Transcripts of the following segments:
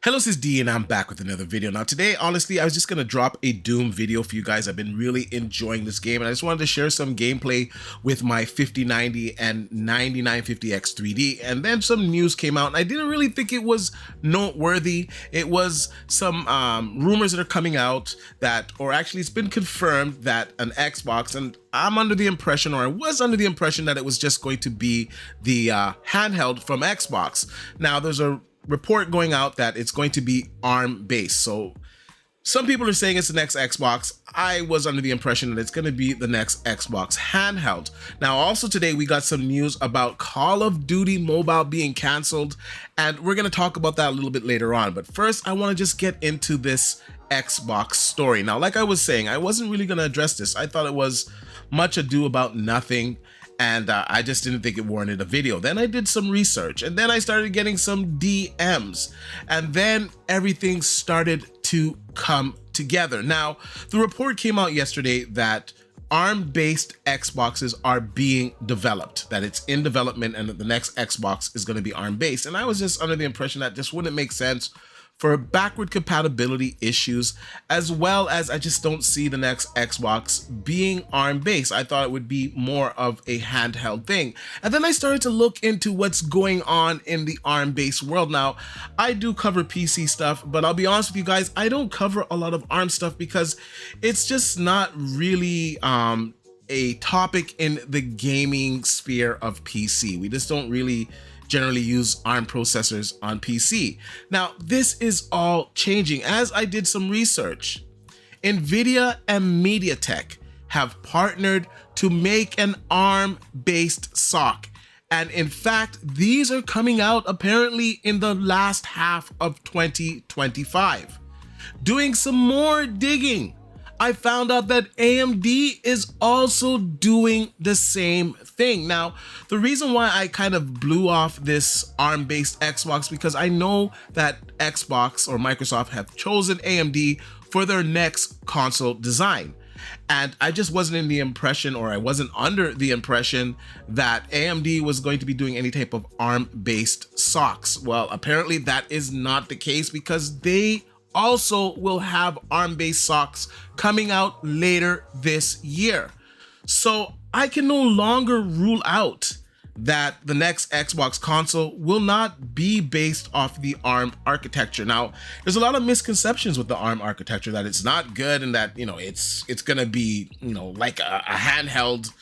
Hello, this is D and I'm back with another video. Now today, honestly, I was just going to drop a Doom video for you guys. I've been really enjoying this game and I just wanted to share some gameplay with my 5090 and 9950X 3D. And then some news came out and I didn't really think it was noteworthy. It was some rumors that are coming out that, or actually it's been confirmed that an Xbox, and I'm under the impression, or I was under the impression that it was just going to be the handheld from Xbox. Now there's a report going out that it's going to be ARM based. So some people are saying it's the next Xbox. I was under the impression that it's going to be the next Xbox handheld. Now also today we got some news about Call of Duty Mobile being canceled, and we're going to talk about that a little bit later on. But first I want to just get into this Xbox story. Now, like I was saying, I wasn't really going to address this. I thought it was much ado about nothing, and I just didn't think it warranted a video. Then I did some research, and then I started getting some DMs, and then everything started to come together. Now, the report came out yesterday that ARM-based Xboxes are being developed, that it's in development, and that the next Xbox is going to be ARM-based. And I was just under the impression that this wouldn't make sense for backward compatibility issues, as well as I just don't see the next Xbox being ARM-based. I thought it would be more of a handheld thing. And then I started to look into what's going on in the ARM-based world. Now, I do cover PC stuff, but I'll be honest with you guys, I don't cover a lot of ARM stuff because it's just not really a topic in the gaming sphere of PC. We just don't really generally use ARM processors on PC. Now, this is all changing. As I did some research, Nvidia and MediaTek have partnered to make an ARM-based SoC. And in fact, these are coming out apparently in the last half of 2025. Doing some more digging, I found out that AMD is also doing the same thing. Now, the reason why I kind of blew off this ARM-based Xbox, because I know that Xbox or Microsoft have chosen AMD for their next console design. And I just wasn't in the impression, or I wasn't under the impression, that AMD was going to be doing any type of ARM-based SoCs. Well, apparently that is not the case, because they also will have ARM-based SoCs coming out later this year. So I can no longer rule out that the next Xbox console will not be based off the ARM architecture. Now, there's a lot of misconceptions with the ARM architecture, that it's not good and that, it's gonna be, like a handheld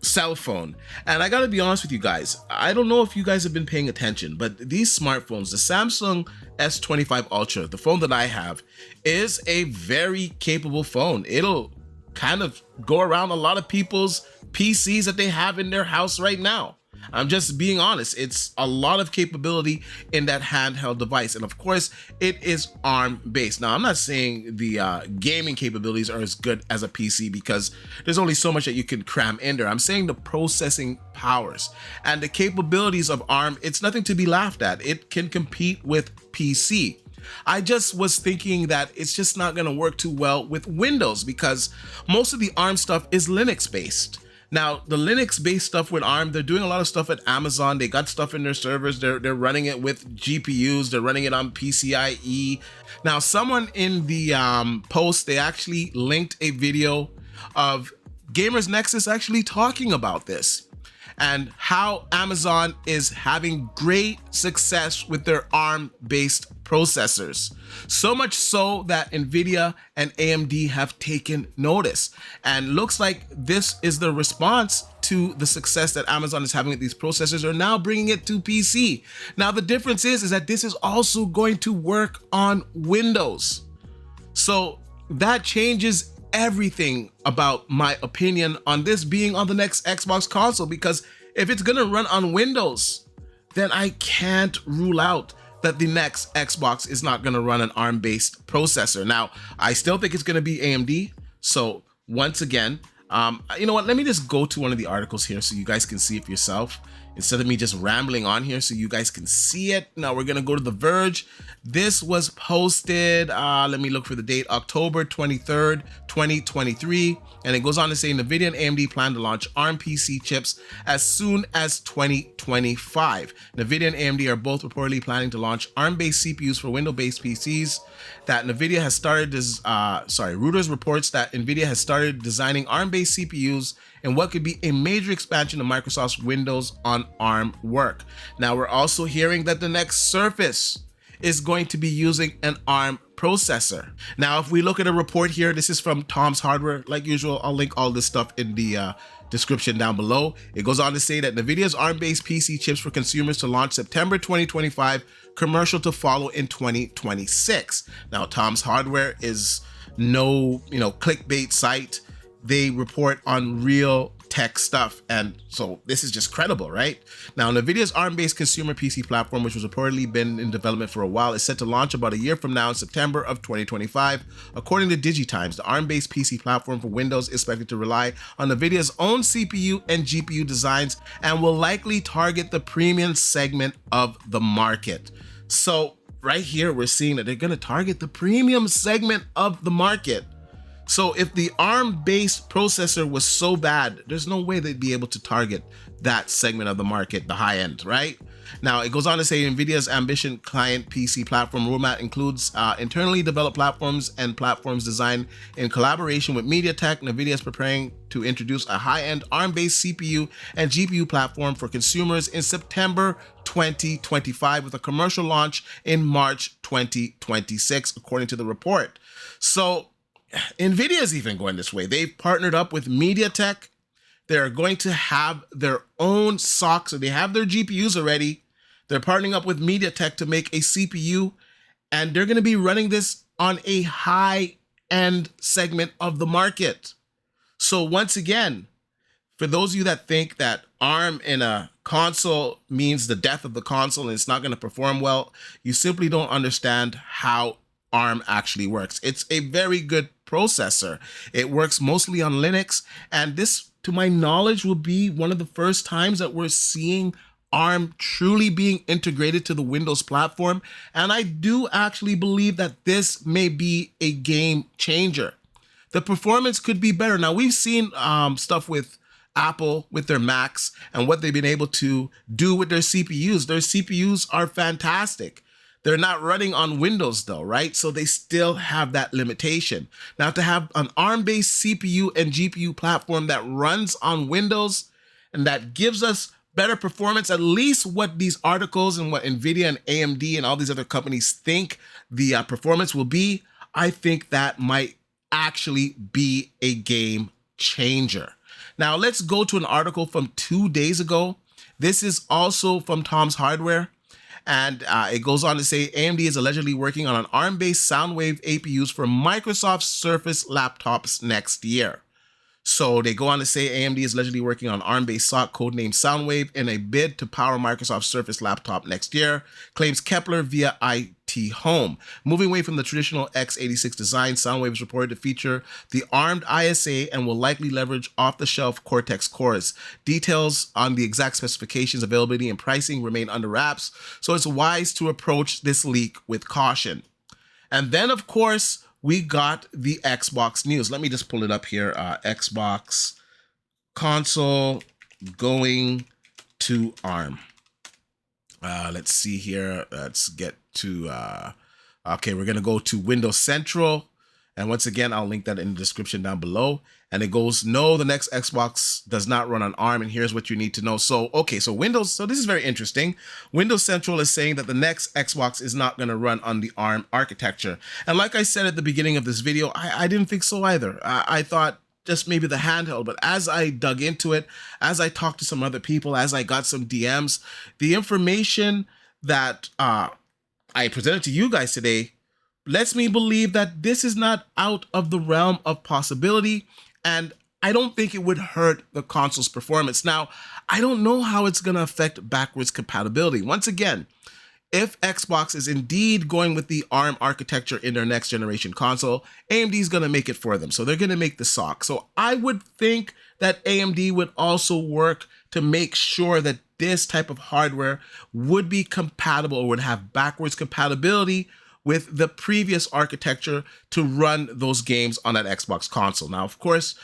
cell phone. And I gotta be honest with you guys, I don't know if you guys have been paying attention, but these smartphones, the Samsung S25 Ultra, the phone that I have, is a very capable phone. It'll kind of go around a lot of people's PCs that they have in their house right now. I'm just being honest. It's a lot of capability in that handheld device. And of course, it is ARM based. Now, I'm not saying the gaming capabilities are as good as a PC, because there's only so much that you can cram in there. I'm saying the processing powers and the capabilities of ARM, it's nothing to be laughed at. It can compete with PC. I just was thinking that it's just not going to work too well with Windows, because most of the ARM stuff is Linux based. Now, the Linux-based stuff with ARM, they're doing a lot of stuff at Amazon. They got stuff in their servers. They're running it with GPUs. They're running it on PCIe. Now, someone in the post, they actually linked a video of Gamers Nexus actually talking about this and how Amazon is having great success with their ARM-based processors. So much so that Nvidia and AMD have taken notice. And looks like this is the response to the success that Amazon is having with these processors, are now bringing it to PC. Now, the difference is that this is also going to work on Windows. So that changes everything about my opinion on this being on the next Xbox console, because if it's gonna run on Windows, then I can't rule out that the next Xbox is not gonna run an ARM-based processor. Now, I still think it's gonna be AMD. So once again, you know what, let me just go to one of the articles here so you guys can see it for yourself. instead of me just rambling on here so you guys can see it. Now we're gonna go to The Verge. This was posted, let me look for the date, October 23rd, 2023. And it goes on to say Nvidia and AMD plan to launch ARM PC chips as soon as 2025. Nvidia and AMD are both reportedly planning to launch ARM-based CPUs for Windows-based PCs. That Nvidia has started Reuters reports that Nvidia has started designing ARM-based CPUs in what could be a major expansion of Microsoft's Windows on ARM work. Now we're also hearing that the next Surface is going to be using an ARM processor. Now, if we look at a report here, this is from Tom's Hardware. Like usual, I'll link all this stuff in the description down below. It goes on to say that Nvidia's ARM-based PC chips for consumers to launch September 2025, commercial to follow in 2026. Now, Tom's Hardware is no, clickbait site. They report on real tech stuff, and so this is just credible, right? Now, Nvidia's ARM-based consumer PC platform, which was reportedly been in development for a while, is set to launch about a year from now in September of 2025. According to DigiTimes, the ARM-based PC platform for Windows is expected to rely on Nvidia's own CPU and GPU designs and will likely target the premium segment of the market. So right here, we're seeing that they're going to target the premium segment of the market. So if the ARM-based processor was so bad, there's no way they'd be able to target that segment of the market, the high end, right? Now, it goes on to say Nvidia's ambition client PC platform roadmap includes internally developed platforms and platforms designed in collaboration with MediaTek. Nvidia is preparing to introduce a high-end ARM-based CPU and GPU platform for consumers in September 2025 with a commercial launch in March 2026, according to the report. So Nvidia is even going this way. They've partnered up with MediaTek. They're going to have their own SoC, so they have their GPUs already. They're partnering up with MediaTek to make a CPU, and they're going to be running this on a high-end segment of the market. So once again, for those of you that think that ARM in a console means the death of the console and it's not going to perform well, you simply don't understand how ARM actually works. It's a very good processor. It works mostly on Linux, and this, to my knowledge, will be one of the first times that we're seeing ARM truly being integrated to the Windows platform. And I do actually believe that this may be a game changer. The performance could be better. Now, we've seen stuff with Apple with their Macs and what they've been able to do with their CPUs. Their CPUs are fantastic. They're not running on Windows though, right? So they still have that limitation. Now, to have an ARM-based CPU and GPU platform that runs on Windows and that gives us better performance, at least what these articles and what Nvidia and AMD and all these other companies think the performance will be, I think that might actually be a game changer. Now, let's go to an article from 2 days ago. This is also from Tom's Hardware. And it goes on to say AMD is allegedly working on an ARM-based Soundwave APUs for Microsoft Surface laptops next year. So they go on to say AMD is allegedly working on ARM-based SoC codenamed Soundwave in a bid to power Microsoft Surface laptop next year, claims Kepler via IT Home. Moving away from the traditional x86 design, Soundwave is reported to feature the ARMed ISA and will likely leverage off-the-shelf Cortex cores. Details on the exact specifications, availability, and pricing remain under wraps, so it's wise to approach this leak with caution. And then, of course, we got the Xbox news. Let me just pull it up here. Xbox console going to ARM. Let's see here. Let's get to, okay, we're going to go to Windows Central. And once again, I'll link that in the description down below. And it goes, no, the next Xbox does not run on ARM. And here's what you need to know. So, okay, so Windows, so this is very interesting. Windows Central is saying that the next Xbox is not going to run on the ARM architecture. And like I said at the beginning of this video, I didn't think so either. I thought just maybe the handheld, but as I dug into it, as I talked to some other people, as I got some DMs, the information that I presented to you guys today lets me believe that this is not out of the realm of possibility, and I don't think it would hurt the console's performance. Now, I don't know how it's going to affect backwards compatibility. Once again, if Xbox is indeed going with the ARM architecture in their next generation console, AMD is going to make it for them. So they're going to make the SoC. So I would think that AMD would also work to make sure that this type of hardware would be compatible or would have backwards compatibility with the previous architecture to run those games on that Xbox console. Now, of course,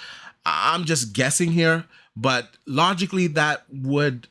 I'm just guessing here, but logically that would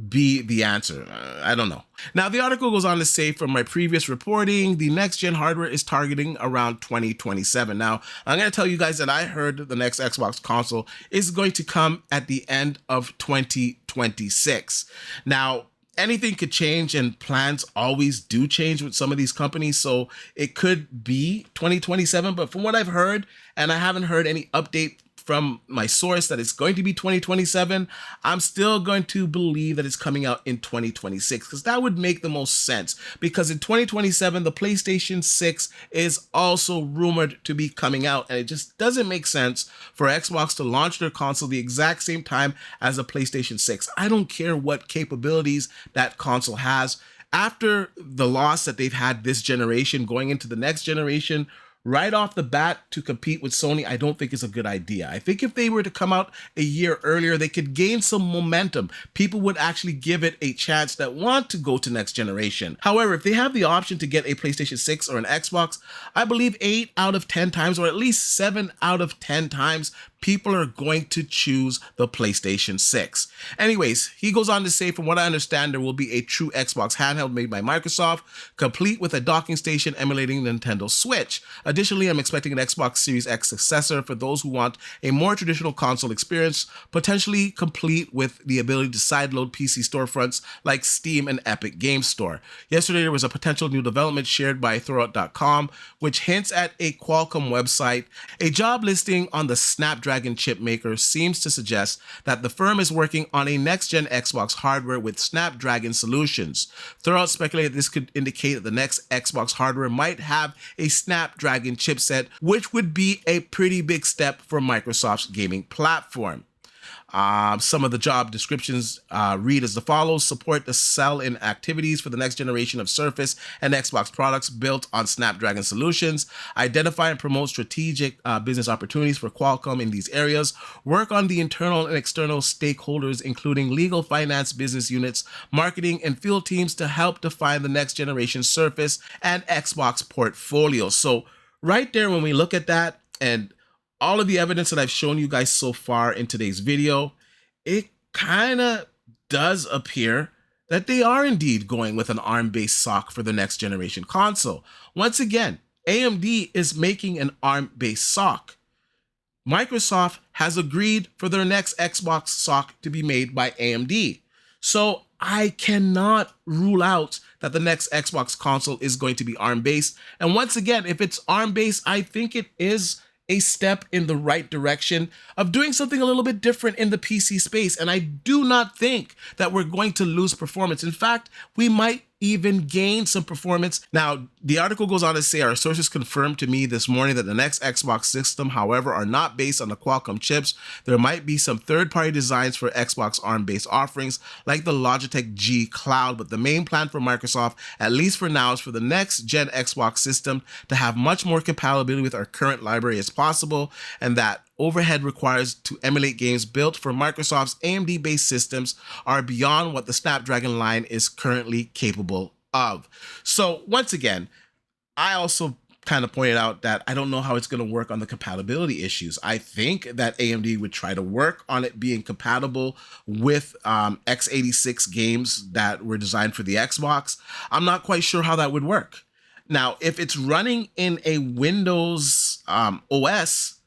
be the answer. I don't know. Now, the article goes on to say, from my previous reporting, the next gen hardware is targeting around 2027. Now, I'm going to tell you guys that I heard the next Xbox console is going to come at the end of 2026. Now, anything could change, and plans always do change with some of these companies. So it could be 2027, but from what I've heard, and I haven't heard any update from my source that it's going to be 2027, I'm still going to believe that it's coming out in 2026, because that would make the most sense, because in 2027 the PlayStation 6 is also rumored to be coming out, and it just doesn't make sense for Xbox to launch their console the exact same time as a PlayStation 6. I don't care what capabilities that console has. After the loss that they've had this generation, going into the next generation, right off the bat to compete with Sony, I don't think is a good idea. I think if they were to come out a year earlier, they could gain some momentum. People would actually give it a chance that want to go to next generation. However, if they have the option to get a PlayStation 6 or an Xbox, I believe 8 out of 10 times, or at least 7 out of 10 times, people are going to choose the PlayStation 6. Anyways, he goes on to say, from what I understand, there will be a true Xbox handheld made by Microsoft, complete with a docking station emulating Nintendo Switch. Additionally, I'm expecting an Xbox Series X successor for those who want a more traditional console experience, potentially complete with the ability to sideload PC storefronts like Steam and Epic Games Store. Yesterday, there was a potential new development shared by Throwout.com, which hints at a Qualcomm website. A job listing on the Snapdragon chip maker seems to suggest that the firm is working on a next-gen Xbox hardware with Snapdragon solutions. Throwout speculated this could indicate that the next Xbox hardware might have a Snapdragon chipset, which would be a pretty big step for Microsoft's gaming platform. Some of the job descriptions read as follows: support the sell-in activities for the next generation of Surface and Xbox products built on Snapdragon solutions, identify and promote strategic business opportunities for Qualcomm in these areas, work on the internal and external stakeholders, including legal, finance, business units, marketing, and field teams to help define the next generation Surface and Xbox portfolio. So right there, when we look at that and all of the evidence that I've shown you guys so far in today's video, it kind of does appear that they are indeed going with an ARM-based SoC for the next generation console. Once again, AMD is making an ARM-based SoC. Microsoft has agreed for their next Xbox SoC to be made by AMD. So I cannot rule out that the next Xbox console is going to be ARM-based. And once again, if it's ARM-based, I think it is a step in the right direction of doing something a little bit different in the PC space. And I do not think that we're going to lose performance. In fact, we might even gain some performance. Now, the article goes on to say, our sources confirmed to me this morning that the next Xbox system, however, are not based on the Qualcomm chips. There might be some third-party designs for Xbox ARM-based offerings like the Logitech G Cloud, but the main plan for Microsoft, at least for now, is for the next-gen Xbox system to have much more compatibility with our current library as possible, and that overhead requires to emulate games built for Microsoft's AMD-based systems are beyond what the Snapdragon line is currently capable of. So once again, I also kind of pointed out that I don't know how it's going to work on the compatibility issues. I think that AMD would try to work on it being compatible with x86 games that were designed for the Xbox. I'm not quite sure how that would work. Now, if it's running in a Windows OS,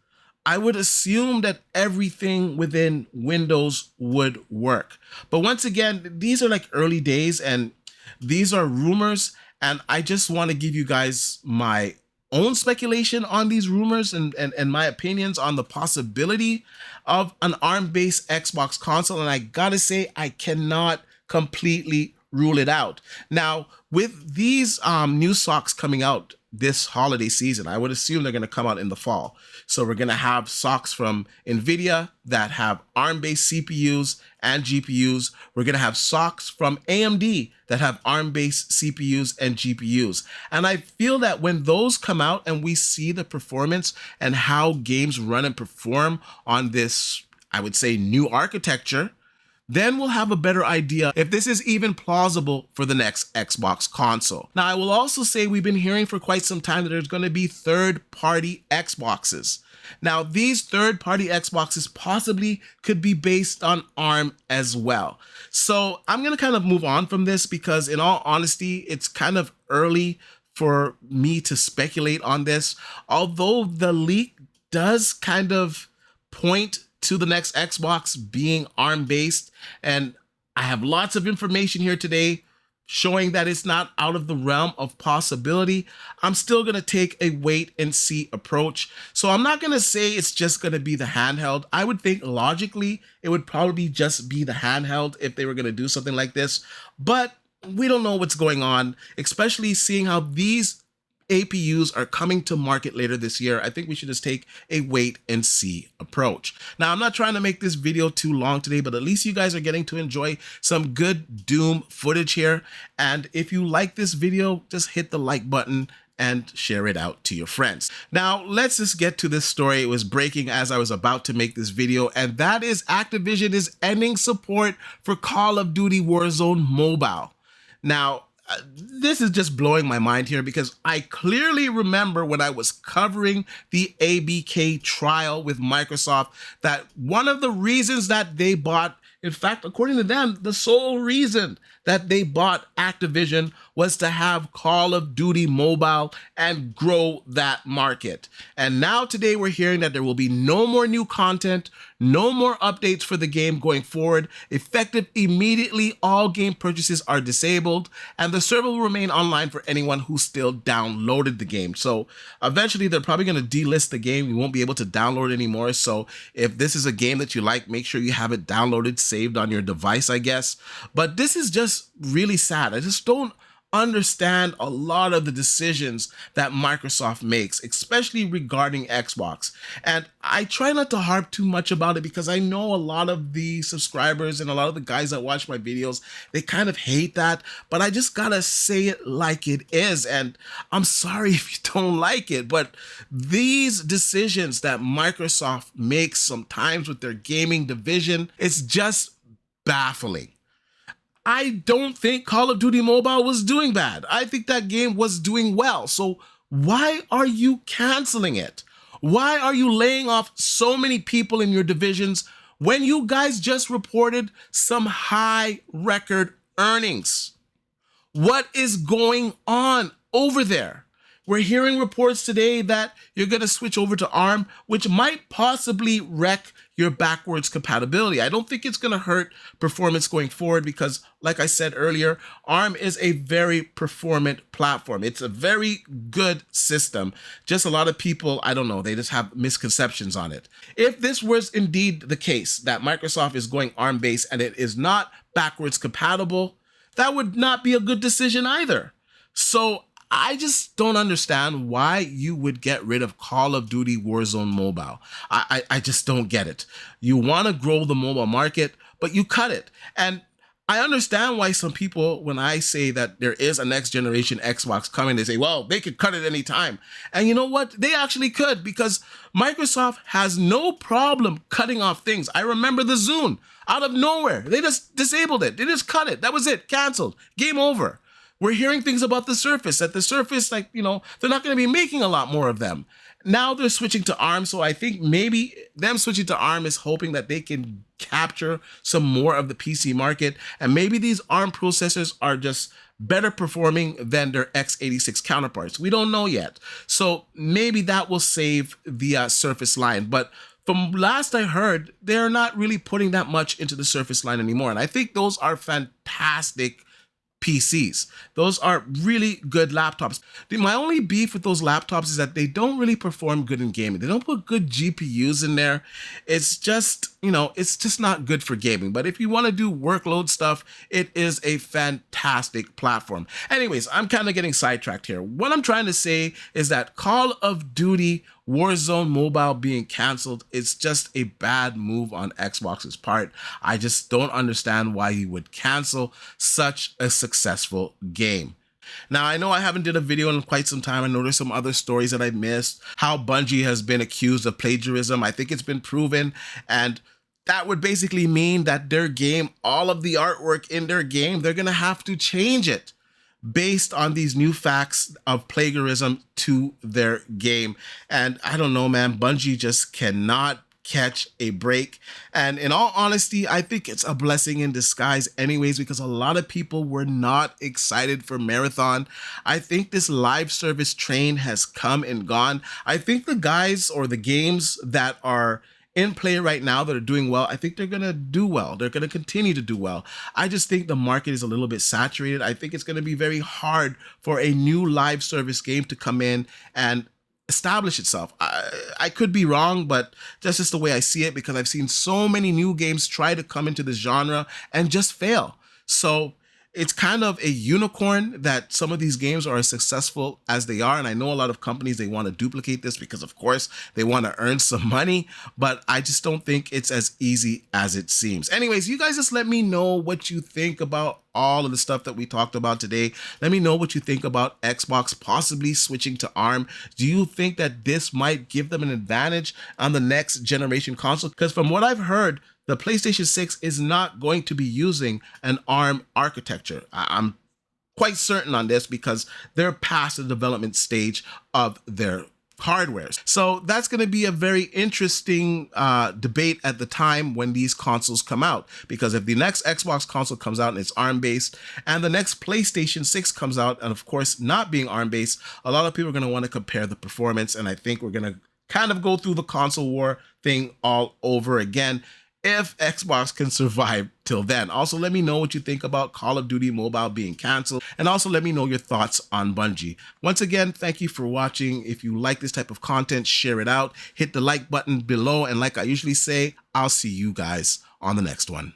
I would assume that everything within Windows would work. But once again, these are like early days and these are rumors. And I just want to give you guys my own speculation on these rumors and my opinions on the possibility of an ARM-based Xbox console. And I gotta say, I cannot completely rule it out. Now, with these new SoCs coming out this holiday season, I would assume they're going to come out in the fall. So we're going to have SoCs from Nvidia that have ARM-based CPUs and GPUs. We're going to have SoCs from AMD that have ARM-based CPUs and GPUs. And I feel that when those come out and we see the performance and how games run and perform on this, I would say, new architecture, then we'll have a better idea if this is even plausible for the next Xbox console. Now, I will also say we've been hearing for quite some time that there's going to be third-party Xboxes. Now, these third-party Xboxes possibly could be based on ARM as well. So I'm going to kind of move on from this because, in all honesty, it's kind of early for me to speculate on this. Although the leak does kind of point to the next Xbox being ARM-based, and I have lots of information here today showing that it's not out of the realm of possibility. I'm still going to take a wait and see approach. So I'm not going to say it's just going to be the handheld. I would think logically it would probably just be the handheld if they were going to do something like this, but we don't know what's going on, especially seeing how these APUs are coming to market later this year. I think we should just take a wait and see approach. Now, I'm not trying to make this video too long today, but at least you guys are getting to enjoy some good Doom footage here. And if you like this video, just hit the like button and share it out to your friends. Now, let's just get to this story. It was breaking as I was about to make this video, and that is Activision is ending support for Call of Duty Warzone Mobile. Now, this is just blowing my mind here because I clearly remember when I was covering the ABK trial with Microsoft that one of the reasons that they bought, in fact, according to them, the sole reason that they bought Activision was to have Call of Duty Mobile and grow that market. And now today we're hearing that there will be no more new content, no more updates for the game going forward. Effective immediately, all game purchases are disabled, and the server will remain online for anyone who still downloaded the game. So eventually they're probably going to delist the game. You won't be able to download it anymore. So if this is a game that you like, make sure you have it downloaded, saved on your device, I guess. But this is just really sad. I just don't understand a lot of the decisions that Microsoft makes, especially regarding Xbox. And I try not to harp too much about it because I know a lot of the subscribers and a lot of the guys that watch my videos, they kind of hate that, but I just gotta say it like it is. And I'm sorry if you don't like it, but these decisions that Microsoft makes sometimes with their gaming division, it's just baffling. I don't think Call of Duty Mobile was doing bad. I think that game was doing well. So why are you canceling it? Why are you laying off so many people in your divisions when you guys just reported some high record earnings? What is going on over there? We're hearing reports today that you're going to switch over to ARM, which might possibly wreck your backwards compatibility. I don't think it's going to hurt performance going forward because, like I said earlier, ARM is a very performant platform. It's a very good system. Just a lot of people, I don't know, they just have misconceptions on it. If this was indeed the case, that Microsoft is going ARM-based and it is not backwards compatible, that would not be a good decision either. So I just don't understand why you would get rid of Call of Duty Warzone Mobile. I just don't get it. You want to grow the mobile market, but you cut it. And I understand why some people, when I say that there is a next generation Xbox coming, they say, well, they could cut it anytime. And you know what? They actually could, because Microsoft has no problem cutting off things. I remember the Zune out of nowhere. They just disabled it. They just cut it. That was it. Canceled. Game over. We're hearing things about the Surface, that the Surface, like, you know, they're not going to be making a lot more of them. Now they're switching to ARM, so I think maybe them switching to ARM is hoping that they can capture some more of the PC market, and maybe these ARM processors are just better performing than their x86 counterparts. We don't know yet. So maybe that will save the Surface line, but from last I heard, they're not really putting that much into the Surface line anymore, and I think those are fantastic PCs. Those are really good laptops. My only beef with those laptops is that they don't really perform good in gaming. They don't put good GPUs in there. It's just, you know, it's just not good for gaming. But if you want to do workload stuff, it is a fantastic platform. Anyways, I'm kind of getting sidetracked here. What I'm trying to say is that Call of Duty Warzone Mobile being canceled, it's just a bad move on Xbox's part. I just don't understand why you would cancel such a successful game. Now, I know I haven't did a video in quite some time. I know there's some other stories that I missed. How Bungie has been accused of plagiarism. I think it's been proven. And that would basically mean that their game, all of the artwork in their game, they're going to have to change it based on these new facts of plagiarism to their game. And I don't know, man, Bungie just cannot catch a break. And in all honesty, I think it's a blessing in disguise anyways, because a lot of people were not excited for Marathon. I think this live service train has come and gone. I think the guys or the games that are in play right now that are doing well, I think they're going to do well. They're going to continue to do well. I just think the market is a little bit saturated. I think it's going to be very hard for a new live service game to come in and establish itself. I could be wrong, but that's just the way I see it, because I've seen so many new games try to come into this genre and just fail. So it's kind of a unicorn that some of these games are as successful as they are. And I know a lot of companies, they want to duplicate this because, of course, they want to earn some money. But I just don't think it's as easy as it seems. Anyways, you guys just let me know what you think about all of the stuff that we talked about today. Let me know what you think about Xbox possibly switching to ARM. Do you think that this might give them an advantage on the next generation console? Because from what I've heard, the PlayStation 6 is not going to be using an ARM architecture. I'm quite certain on this because they're past the development stage of their hardware. So that's going to be a very interesting debate at the time when these consoles come out. Because if the next Xbox console comes out and it's ARM-based, and the next PlayStation 6 comes out, and of course not being ARM-based, a lot of people are going to want to compare the performance, and I think we're going to kind of go through the console war thing all over again, if Xbox can survive till then. Also, let me know what you think about Call of Duty Mobile being canceled, and also let me know your thoughts on Bungie. Once again, thank you for watching. If you like this type of content, share it out, hit the like button below, and like I usually say, I'll see you guys on the next one.